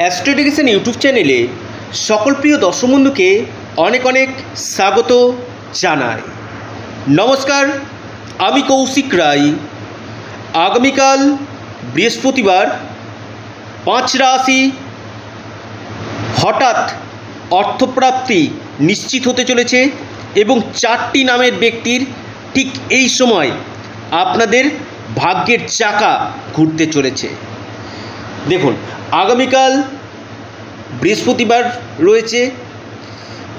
অ্যাস্ট্রোডিকেশন YouTube চ্যানেলে সকল প্রিয় দর্শক বন্ধুকে অনেক অনেক স্বাগত জানাই। নমস্কার, আমি কৌশিক রায়। আগামীকাল বৃহস্পতিবার 5 রাশি হঠাৎ অর্থপ্রাপ্তি নিশ্চিত হতে চলেছে এবং 4টি নামের ব্যক্তির ঠিক এই সময় আপনাদের ভাগ্যের চাকা ঘুরতে চলেছে। দেখুন, আগামীকাল বৃহস্পতিবার রয়েছে,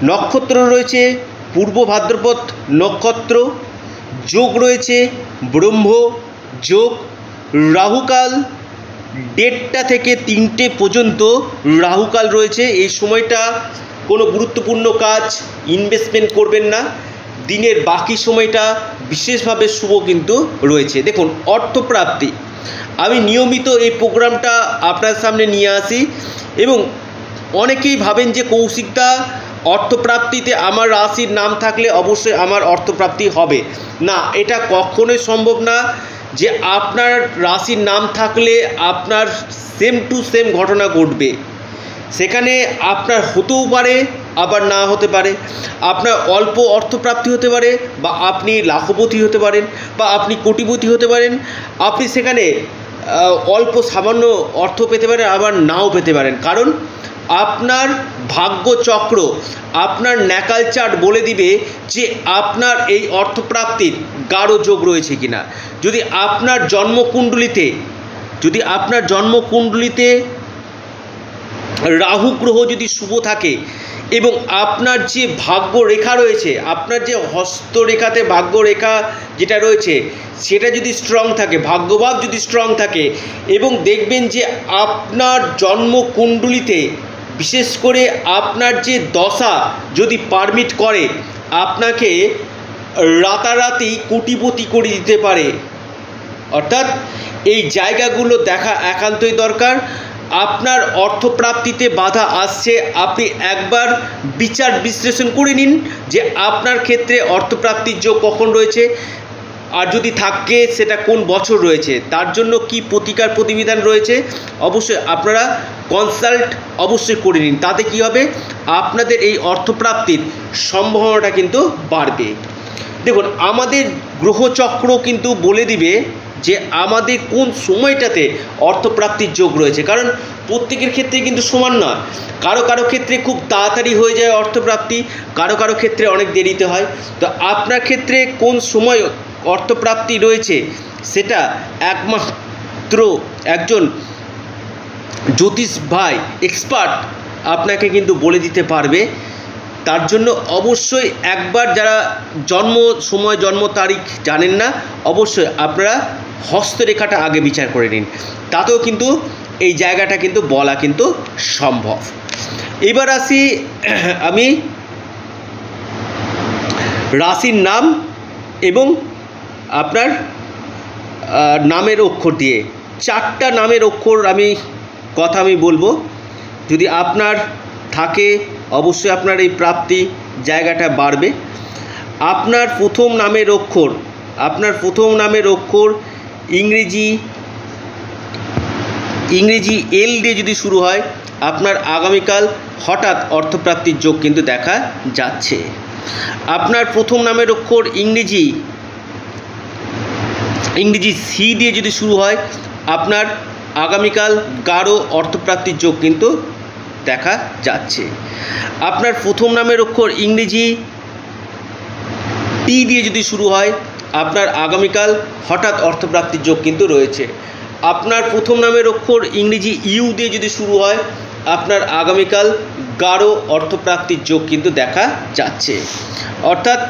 নক্ষত্র রয়েছে পূর্ব ভাদ্রপদ নক্ষত্র, যোগ রয়েছে ব্রহ্ম যোগ, রাহুকাল 1:30 থেকে 3টে পর্যন্ত রাহুকাল রয়েছে। এই সময়টা কোনো গুরুত্বপূর্ণ কাজ ইনভেস্টমেন্ট করবেন না। দিনের বাকি সময়টা বিশেষভাবে শুভ কিন্তু রয়েছে। দেখুন, অর্থপ্রাপ্তি আমি নিয়মিত এই প্রোগ্রামটা আপনার সামনে নিয়ে আসি এবং অনেকেই ভাবেন যে কৌশিকদা অর্থপ্রাপ্তিতে আমার রাশির নাম থাকলে অবশ্যই আমার অর্থপ্রাপ্তি হবে না। এটা কখনোই সম্ভব না যে আপনার রাশির নাম থাকলে আপনার সেম টু সেম ঘটনা ঘটবে। সেখানে আপনার হতেও পারে, আবার না হতে পারে। আপনার অল্প অর্থপ্রাপ্তি হতে পারে, বা আপনি লাখপতি হতে পারেন, বা আপনি কোটিপতি হতে পারেন। আপনি সেখানে অল্প সামান্য অর্থ পেতে পারেন, আবার নাও পেতে পারেন। কারণ আপনার ভাগ্যচক্র, আপনার ন্যাকাল চার্ট বলে দিবে যে আপনার এই অর্থপ্রাপ্তির গাঢ় যোগ রয়েছে কিনা। যদি আপনার জন্মকুণ্ডলিতে রাহু গ্রহ যদি শুভ থাকে এবং আপনার যে ভাগ্য রেখা রয়েছে, আপনার যে হস্তরেখাতে ভাগ্য রেখা যেটা রয়েছে সেটা যদি স্ট্রং থাকে, ভাগ্যভাব যদি স্ট্রং থাকে, এবং দেখবেন যে আপনার জন্মকুণ্ডলিতে বিশেষ করে আপনার যে দশা যদি পারমিট করে আপনাকে রাতারাতি কোটিপতি করে দিতে পারে। অর্থাৎ এই জায়গাগুলো দেখা একান্তই দরকার। আপনার অর্থপ্রাপ্তিতে বাধা আসছে, আপনি একবার বিচার বিশ্লেষণ করে নিন যে আপনার ক্ষেত্রে অর্থপ্রাপ্তির যোগ কখন রয়েছে, আর যদি থাকে সেটা কোন বছর রয়েছে, তার জন্য কি প্রতিকার প্রতিবিধান রয়েছে। অবশ্যই আপনারা কনসাল্ট অবশ্যই করে নিন। তাতে কি হবে, আপনাদের এই অর্থপ্রাপ্তির সম্ভাবনাটা কিন্তু বাড়বে। দেখুন, আমাদের গ্রহচক্র কিন্তু বলে দিবে যে আমাদের কোন সময়টাতে অর্থপ্রাপ্তির যোগ রয়েছে। কারণ প্রত্যেকের ক্ষেত্রে কিন্তু সমান নয়। কারো কারো ক্ষেত্রে খুব তাড়াতাড়ি হয়ে যায় অর্থপ্রাপ্তি, কারো কারো ক্ষেত্রে অনেক দেরিতে হয়। তো আপনার ক্ষেত্রে কোন সময় অর্থপ্রাপ্তি রয়েছে সেটা একমাত্র একজন জ্যোতিষ ভাই, এক্সপার্ট আপনাকে কিন্তু বলে দিতে পারবে। তার জন্য অবশ্যই একবার যারা জন্ম সময় জন্ম তারিখ জানেন না, অবশ্যই আপনারা হস্তরেখাটা আগে বিচার করে নিন। তাতেও কিন্তু এই জায়গাটা কিন্তু বলা কিন্তু সম্ভব। এবার আসি আমি রাশির নাম এবং আপনার নামের অক্ষর দিয়ে 4টা নামের অক্ষর আমি বলবো। যদি আপনার থাকে অবশ্যই আপনার এই প্রাপ্তি জায়গাটা বাড়বে। আপনার প্রথম নামের অক্ষর ইংরেজি এল দিয়ে যদি শুরু হয়, আপনার আগামীকাল হঠাৎ অর্থপ্রাপ্তির যোগ কিন্তু দেখা যাচ্ছে। আপনার প্রথম নামের অক্ষর ইংরেজি সি দিয়ে যদি শুরু হয়, আপনার আগামীকাল গাঢ় অর্থপ্রাপ্তির যোগ কিন্তু দেখা যাচ্ছে। আপনার প্রথম নামের অক্ষর ইংরেজি টি দিয়ে যদি শুরু হয়, আপনার আগামীকাল হঠাৎ অর্থপ্রাপ্তির যোগ কিন্তু রয়েছে। আপনার প্রথম নামের অক্ষর ইংরেজি ইউ দিয়ে যদি শুরু হয়, আপনার আগামীকাল গাঢ় অর্থপ্রাপ্তির যোগ কিন্তু দেখা যাচ্ছে। অর্থাৎ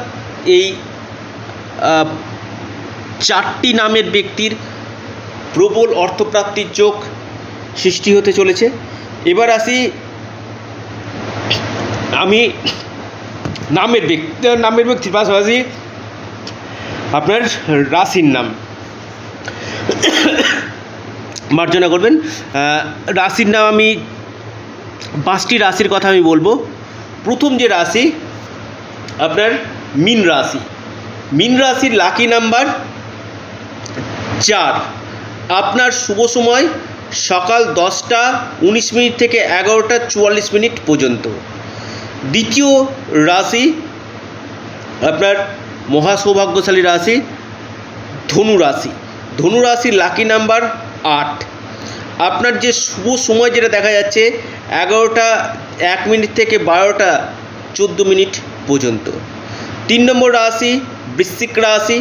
এই 4টি নামের ব্যক্তির প্রবল অর্থপ্রাপ্তির যোগ সৃষ্টি হতে চলেছে। এবার আসি আমি নামের ব্যক্তির পাশাপাশি আপনার রাশির নাম মার্জনা করবেন। রাশির নাম আমি 5টি রাশির কথা আমি বলবো। প্রথম যে রাশি আপনার মীন রাশি। মীন রাশির লাকি নাম্বার 4। আপনার শুভ সময় সকাল 10:19 থেকে 11:44 পর্যন্ত। দ্বিতীয় রাশি আপনার মহা সৌভাগ্যশালী রাশি ধনু রাশি। ধনু রাশির লাকি নাম্বার 8। আপনার যে শুভ সময় যেটা দেখা যাচ্ছে 11:01 থেকে 12:14 পর্যন্ত। 3 নম্বর রাশি বৃশ্চিক রাশি।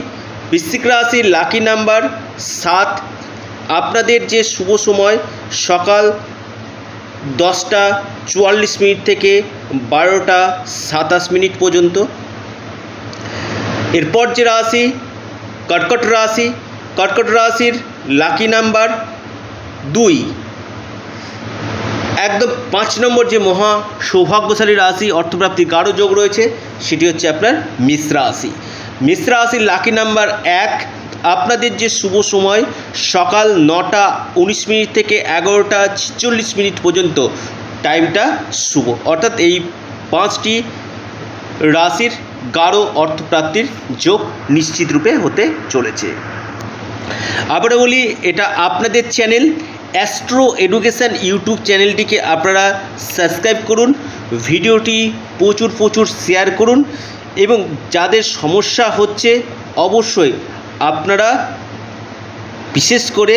বৃশ্চিক রাশির লাকি নাম্বার 7। আপনাদের যে শুভ সময় সকাল 10:44 থেকে 12:27 পর্যন্ত। এরপর যে রাশি কর্কট রাশি। কর্কট রাশির লাকি নাম্বার 2। একদম 5 নম্বর যে মহা সৌভাগ্যশালী রাশি অর্থপ্রাপ্তির গাঢ় যোগ রয়েছে সেটি হচ্ছে আপনার মেষ রাশি। মেষ রাশির লাকি নাম্বার 1। আপনাদের যে শুভ সময় সকাল 9:19 থেকে 11:46 পর্যন্ত টাইমটা শুভ, অর্থাৎ এই 5টি রাশির গাঢ় অর্থপ্রাপ্তির যোগ নিশ্চিত রূপে হতে চলেছে। আবারও বলি, এটা আপনাদের চ্যানেল অ্যাস্ট্রো এডুকেশান ইউটিউব চ্যানেলটিকে আপনারা সাবস্ক্রাইব করুন, ভিডিওটি প্রচুর শেয়ার করুন এবং যাদের সমস্যা হচ্ছে অবশ্যই আপনারা বিশেষ করে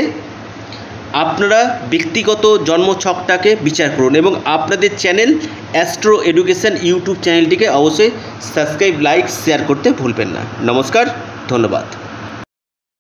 আপনারা ব্যক্তিগত জন্মছকটাকে বিচার করুন এবং আপনাদের চ্যানেল অ্যাস্ট্রো এডুকেশান ইউটিউব চ্যানেলটিকে অবশ্যই সাবস্ক্রাইব, লাইক, শেয়ার করতে ভুলবেন না। নমস্কার, ধন্যবাদ।